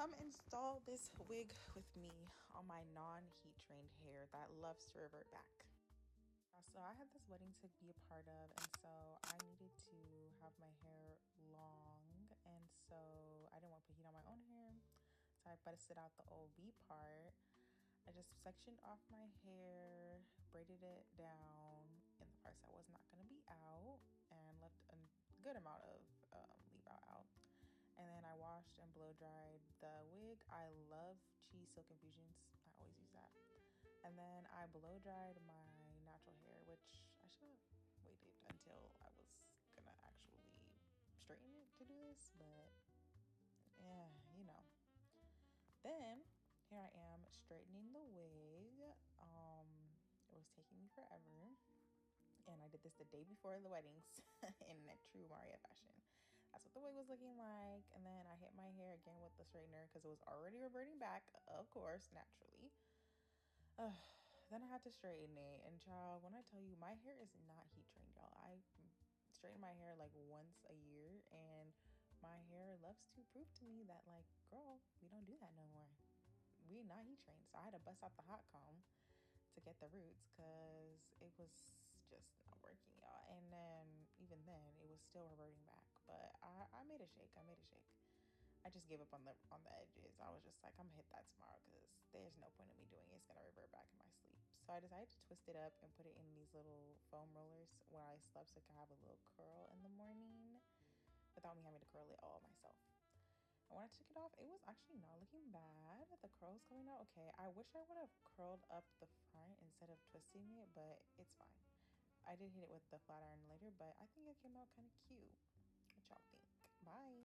come install this wig with me on my non-heat trained hair that loves to revert back. So I had this wedding to be a part of, and so I needed to have my hair long, and so I didn't want to put heat on my own hair, so I busted out the old V part. I just sectioned off my hair, braided it down in the parts that was not going to be out, and left a good amount of leave out. And then I washed and blow dried the wig. I love Cheese Silk Infusions. I always use that. And then I blow dried my natural hair, which I should have waited until I was gonna actually straighten it to do this, but yeah, Then here I am straightening the wig. It was taking me forever. And I did this the day before the weddings in a true Maria fashion. That's what the wig was looking like. And then I hit my hair again with the straightener because it was already reverting back, of course, naturally. Then I had to straighten it. And child, when I tell you, my hair is not heat trained, y'all. I straighten my hair like once a year. And my hair loves to prove to me that, like, girl, we don't do that no more. We not heat trained. So I had to bust out the hot comb to get the roots because it was just not working, y'all. And then even then it was still reverting back, but I made a shake. I just gave up on the edges. I was just like, I'm gonna hit that tomorrow because there's no point in me doing it. It's gonna revert back in my sleep. So I decided to twist it up and put it in these little foam rollers when I slept so I could have a little curl in the morning without me having to curl it all myself. And when I took it off, it was actually not looking bad. The curls coming out okay. I wish I would have curled up the front instead of twisting it, but it's fine. I did hit it with the flat iron later, but I think it came out kind of cute. What y'all think? Bye.